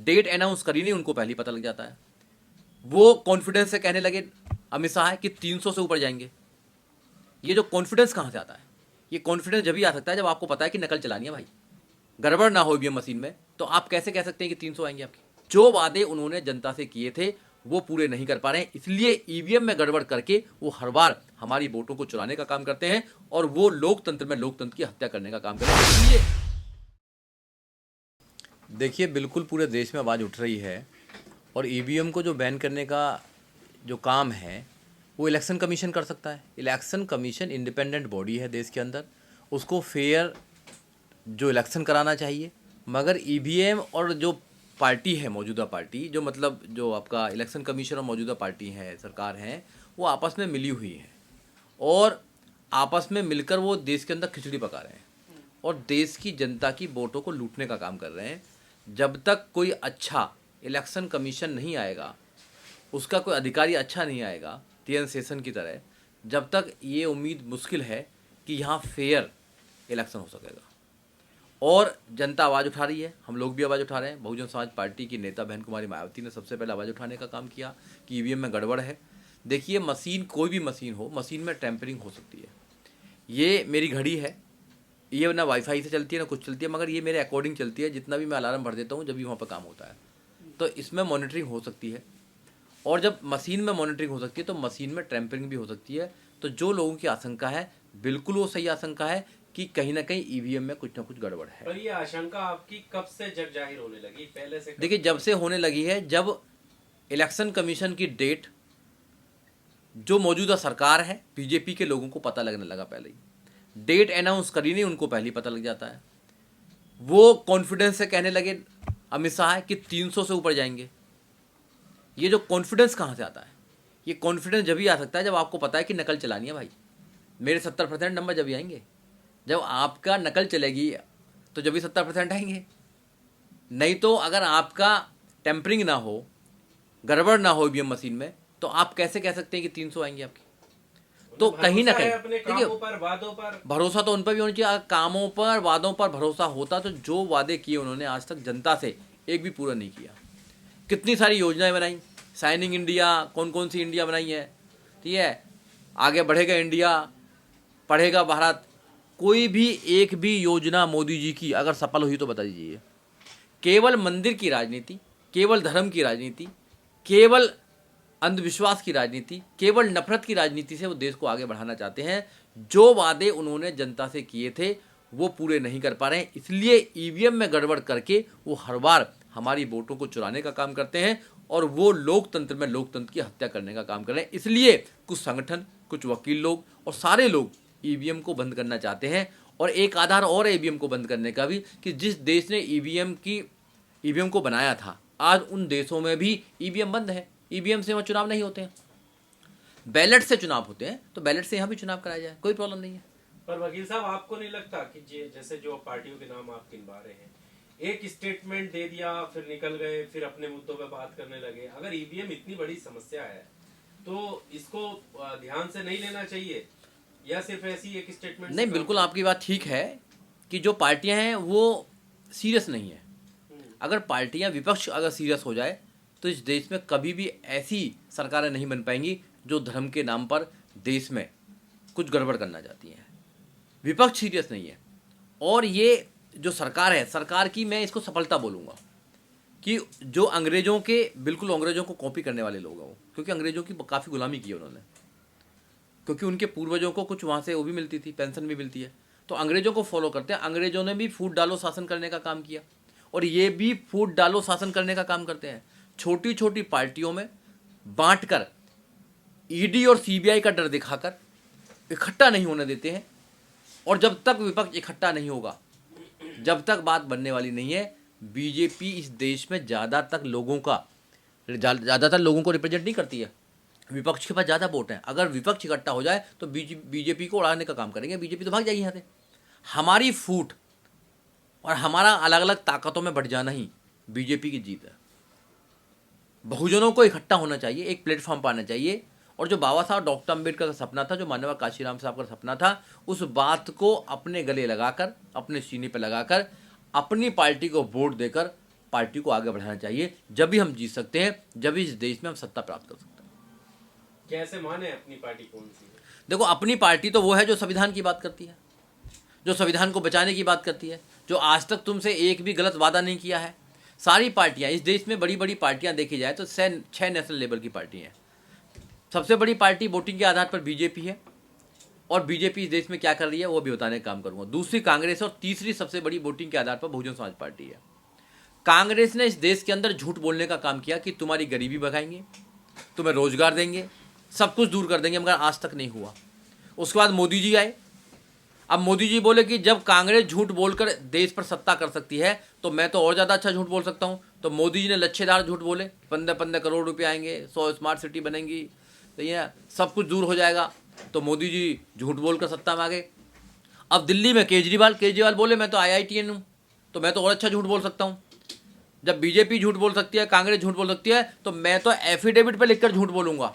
Date announce करी नहीं, उनको पहले ही पता लग जाता है। वो कॉन्फिडेंस से कहने लगे अमित शाह कि 300 से ऊपर जाएंगे। ये जो कॉन्फिडेंस कहाँ से आता है? ये कॉन्फिडेंस जब भी आ सकता है जब आपको पता है कि नकल चलानी है भाई, गड़बड़ ना हो ईवीएम मशीन में। तो आप कैसे कह सकते हैं कि 300 आएंगे आपके? जो वादे उन्होंने जनता से किए थे वो पूरे नहीं कर पा रहे हैं, इसलिए ईवीएम में गड़बड़ करके वो हर बार हमारी वोटों को चुराने का काम करते हैं और वो लोकतंत्र में लोकतंत्र की हत्या करने का काम करते हैं। इसलिए देखिए, बिल्कुल पूरे देश में आवाज़ उठ रही है और ईवीएम को जो बैन करने का जो काम है वो इलेक्शन कमीशन कर सकता है। इलेक्शन कमीशन इंडिपेंडेंट बॉडी है देश के अंदर, उसको फेयर जो इलेक्शन कराना चाहिए। मगर ईवीएम और जो पार्टी है, मौजूदा पार्टी, जो मतलब जो आपका इलेक्शन कमीशन और मौजूदा पार्टी है, सरकार है, वो आपस में मिली हुई है और आपस में मिलकर वो देश के अंदर खिचड़ी पका रहे हैं और देश की जनता की वोटों को लूटने का काम कर रहे हैं। जब तक कोई अच्छा इलेक्शन कमीशन नहीं आएगा, उसका कोई अधिकारी अच्छा नहीं आएगा TN सेशन की तरह, जब तक ये उम्मीद मुश्किल है कि यहाँ फेयर इलेक्शन हो सकेगा। और जनता आवाज़ उठा रही है, हम लोग भी आवाज़ उठा रहे हैं। बहुजन समाज पार्टी की नेता बहन कुमारी मायावती ने सबसे पहले आवाज़ उठाने का काम किया कि ईवीएम में गड़बड़ है। देखिए, मशीन कोई भी मशीन हो, मशीन में टेम्परिंग हो सकती है। ये मेरी घड़ी है, ये ना वाईफाई से चलती है ना कुछ चलती है, मगर ये मेरे अकॉर्डिंग चलती है। जितना भी मैं अलार्म भर देता हूँ जब भी वहाँ पर काम होता है, तो इसमें मॉनिटरिंग हो सकती है। और जब मशीन में मॉनिटरिंग हो सकती है तो मशीन में टेम्परिंग भी हो सकती है। तो जो लोगों की आशंका है, बिल्कुल वो सही आशंका है कि कहीं ना कहीं ईवीएम में कुछ ना कुछ गड़बड़ है। पर ये आशंका आपकी कब से जग जाहिर होने लगी? पहले से? देखिए, जब से होने लगी है, जब इलेक्शन कमीशन की डेट जो मौजूदा सरकार है, बीजेपी के लोगों को पता लगने लगा। पहले ही डेट अनाउंस करी नहीं, उनको पहले ही पता लग जाता है। वो कॉन्फिडेंस से कहने लगे अमित शाह कि 300 से ऊपर जाएंगे। ये जो कॉन्फिडेंस कहाँ से आता है? ये कॉन्फिडेंस जब भी आ सकता है जब आपको पता है कि नकल चलानी है भाई। मेरे 70% नंबर जब भी आएंगे, जब आपका नकल चलेगी तो जब भी 70% आएंगे। नहीं तो अगर आपका टेम्परिंग ना हो, गड़बड़ ना हो ईवीएम मशीन में, तो आप कैसे कह सकते हैं कि 300 आएंगे आपके? तो कहीं ना कहीं अपने कामों पर, वादों पर भरोसा तो उन पर भी होना चाहिए। अगर कामों पर, वादों पर भरोसा होता तो जो वादे किए उन्होंने आज तक जनता से एक भी पूरा नहीं किया। कितनी सारी योजनाएं बनाई, शाइनिंग इंडिया, कौन कौन सी इंडिया बनाई है, ठीक है, आगे बढ़ेगा इंडिया, पढ़ेगा भारत। कोई भी एक भी योजना मोदी जी की अगर सफल हुई तो बता दीजिए। केवल मंदिर की राजनीति, केवल धर्म की राजनीति, केवल अंधविश्वास की राजनीति, केवल नफरत की राजनीति से वो देश को आगे बढ़ाना चाहते हैं। जो वादे उन्होंने जनता से किए थे वो पूरे नहीं कर पा रहे हैं, इसलिए ईवीएम में गड़बड़ करके वो हर बार हमारी वोटों को चुराने का काम करते हैं और वो लोकतंत्र में लोकतंत्र की हत्या करने का काम कर रहे हैं। इसलिए कुछ संगठन, कुछ वकील लोग और सारे लोग ईवीएम को बंद करना चाहते हैं। और एक आधार और ईवीएम को बंद करने का भी कि जिस देश ने ईवीएम को बनाया था, आज उन देशों में भी ईवीएम बंद है। ईवीएम से वहाँ चुनाव नहीं होते हैं, बैलेट से चुनाव होते हैं। तो बैलेट से यहाँ भी चुनाव कराया जाए, कोई प्रॉब्लम नहीं है। पर वकील साहब, आपको नहीं लगता कि जैसे जो पार्टियों के नाम आप गिनवा रहे हैं, एक स्टेटमेंट दे दिया फिर निकल गए, फिर अपने मुद्दों पे बात करने लगे? अगर ईवीएम इतनी बड़ी समस्या है तो इसको ध्यान से नहीं लेना चाहिए या सिर्फ ऐसी एक स्टेटमेंट? नहीं, बिल्कुल आपकी बात ठीक है कि जो पार्टियां हैं वो सीरियस नहीं है। अगर पार्टियां, विपक्ष अगर सीरियस हो जाए तो इस देश में कभी भी ऐसी सरकारें नहीं बन पाएंगी जो धर्म के नाम पर देश में कुछ गड़बड़ करना चाहती हैं। विपक्ष सीरियस नहीं है और ये जो सरकार है, सरकार की मैं इसको सफलता बोलूँगा कि जो अंग्रेज़ों के, बिल्कुल अंग्रेज़ों को कॉपी करने वाले लोग हैं वो, क्योंकि अंग्रेज़ों की काफ़ी गुलामी की है उन्होंने, क्योंकि उनके पूर्वजों को कुछ वहाँ से वो भी मिलती थी, पेंशन भी मिलती है, तो अंग्रेज़ों को फॉलो करते हैं। अंग्रेज़ों ने भी फूट डालो शासन करने का काम किया और ये भी फूट डालो शासन करने का काम करते हैं। छोटी छोटी पार्टियों में बांटकर, ईडी और सीबीआई का डर दिखाकर इकट्ठा नहीं होने देते हैं। और जब तक विपक्ष इकट्ठा नहीं होगा, जब तक बात बनने वाली नहीं है। बीजेपी इस देश में ज़्यादातर लोगों को रिप्रेजेंट नहीं करती है। विपक्ष के पास ज़्यादा वोट हैं। अगर विपक्ष इकट्ठा हो जाए तो बीजेपी को उड़ाने का काम करेंगे। बीजेपी तो भाग जाएगी यहाँ से। हमारी फूट और हमारा अलग अलग ताकतों में बढ़ जाना ही बीजेपी की जीत है। बहुजनों को इकट्ठा होना चाहिए, एक प्लेटफॉर्म पर आना चाहिए। और जो बाबा साहब डॉक्टर अम्बेडकर का सपना था, जो माननीय काशीराम साहब का सपना था, उस बात को अपने गले लगाकर, अपने सीने पर लगाकर, अपनी पार्टी को वोट देकर पार्टी को आगे बढ़ाना चाहिए। जब भी हम जीत सकते हैं, जब भी इस देश में हम सत्ता प्राप्त कर सकते हैं। कैसे माने अपनी पार्टी कौन सी है? देखो, अपनी पार्टी तो वो है जो संविधान की बात करती है, जो संविधान को बचाने की बात करती है, जो आज तक तुमसे एक भी गलत वादा नहीं किया है। सारी पार्टियां इस देश में, बड़ी बड़ी पार्टियां देखी जाए तो 6 नेशनल लेवल की पार्टी हैं। सबसे बड़ी पार्टी वोटिंग के आधार पर बीजेपी है, और बीजेपी इस देश में क्या कर रही है वो भी बताने का काम करूंगा। दूसरी कांग्रेस, और तीसरी सबसे बड़ी वोटिंग के आधार पर बहुजन समाज पार्टी है। कांग्रेस ने इस देश के अंदर झूठ बोलने का काम किया कि तुम्हारी गरीबी भगाएंगे, तुम्हें रोजगार देंगे, सब कुछ दूर कर देंगे, मगर आज तक नहीं हुआ। उसके बाद मोदी जी आए। अब मोदी जी बोले कि जब कांग्रेस झूठ बोलकर देश पर सत्ता कर सकती है तो मैं तो और ज़्यादा अच्छा झूठ बोल सकता हूँ। तो मोदी जी ने लच्छेदार झूठ बोले, 15 करोड़ रुपये आएंगे, 100 स्मार्ट सिटी बनेंगी, तो ये सब कुछ दूर हो जाएगा। तो मोदी जी झूठ बोलकर सत्ता में आ गए। अब दिल्ली में केजरीवाल बोले मैं तो IITN हूँ, तो मैं तो और अच्छा झूठ बोल सकता हूँ। जब बीजेपी झूठ बोल सकती है, कांग्रेस झूठ बोल सकती है, तो मैं तो एफिडेविट पे लिखकर झूठ बोलूँगा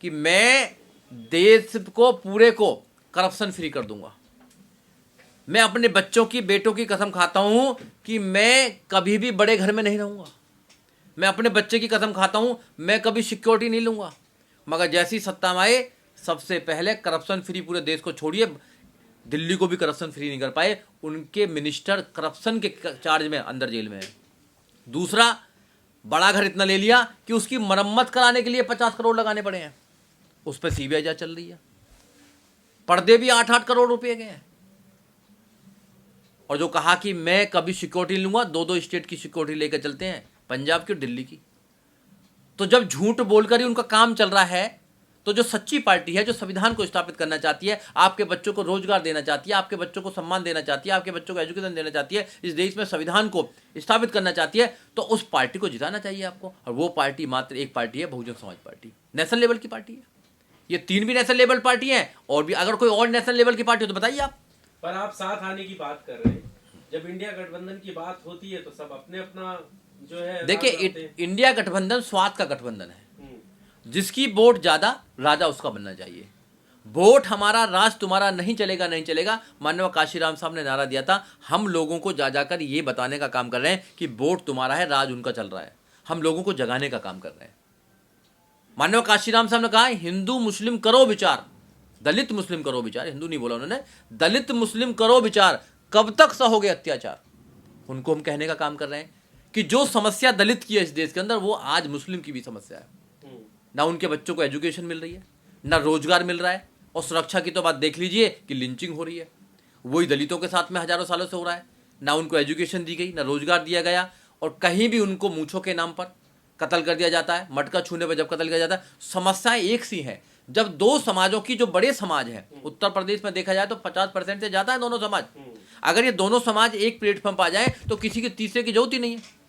कि मैं देश को पूरे को करप्शन फ्री कर दूंगा। मैं अपने बच्चों की, बेटों की कसम खाता हूं कि मैं कभी भी बड़े घर में नहीं रहूंगा। मैं अपने बच्चे की कसम खाता हूं, मैं कभी सिक्योरिटी नहीं लूंगा। मगर जैसी सत्ता में आए, सबसे पहले करप्शन फ्री पूरे देश को छोड़िए, दिल्ली को भी करप्शन फ्री नहीं कर पाए। उनके मिनिस्टर करप्शन के चार्ज में अंदर जेल में है। दूसरा, बड़ा घर इतना ले लिया कि उसकी मरम्मत कराने के लिए 50 करोड़ लगाने पड़े हैं। उस पर CBI जांच चल रही है। पर्दे भी 8-8 करोड़ रुपए गए हैं। और जो कहा कि मैं कभी सिक्योरिटी लूंगा, 2-2 स्टेट की सिक्योरिटी लेकर चलते हैं, पंजाब की और दिल्ली की। तो जब झूठ बोलकर ही उनका काम चल रहा है, तो जो सच्ची पार्टी है, जो संविधान को स्थापित करना चाहती है, आपके बच्चों को रोजगार देना चाहती है, आपके बच्चों को सम्मान देना चाहती है, आपके बच्चों को एजुकेशन देना चाहती है, इस देश में संविधान को स्थापित करना चाहती है, तो उस पार्टी को जिताना चाहिए आपको। और वो पार्टी मात्र एक पार्टी है, Bahujan Samaj party, national level की पार्टी है। ये 3 भी नेशनल लेवल पार्टी है, और भी अगर कोई और नेशनल लेवल की पार्टी हो तो बताइए आप। पर आप साथ आने की बात कर रहे हैं, जब इंडिया गठबंधन की बात होती है तो सब अपने अपना जो है। देखिए, इंडिया गठबंधन स्वार्थ का गठबंधन है। जिसकी वोट ज्यादा, राजा उसका बनना चाहिए। वोट हमारा, राज तुम्हारा नहीं चलेगा, नहीं चलेगा। माननीय काशीराम साहब ने नारा दिया था, हम लोगों को जा जाकर ये बताने का काम कर रहे हैं कि वोट तुम्हारा है, राज उनका चल रहा है। हम लोगों को जगाने का काम कर रहे हैं। माननीय काशीराम साहब ने कहा, हिंदू मुस्लिम करो विचार, दलित मुस्लिम करो विचार। हिंदू नहीं बोला उन्होंने, दलित मुस्लिम करो विचार, कब तक सहोगे अत्याचार। उनको हम कहने का काम कर रहे हैं कि जो समस्या दलित की है इस देश के अंदर, वो आज मुस्लिम की भी समस्या है। ना उनके बच्चों को एजुकेशन मिल रही है, ना रोजगार मिल रहा है, और सुरक्षा की तो बात देख लीजिए कि लिंचिंग हो रही है, वही दलितों के साथ में हजारों सालों से हो रहा है। ना उनको एजुकेशन दी गई, ना रोजगार दिया गया, और कहीं भी उनको मूंछों के नाम पर कत्ल कर दिया जाता है। मटका छूने पर जब कत्ल किया जाता है। समस्याएं एक सी हैं। जब दो समाजों की, जो बड़े समाज हैं, उत्तर प्रदेश में देखा जाए तो 50% से ज्यादा है दोनों समाज। अगर ये दोनों समाज एक प्लेटफॉर्म पर आ जाए तो किसी के तीसरे की जरूरत ही नहीं है।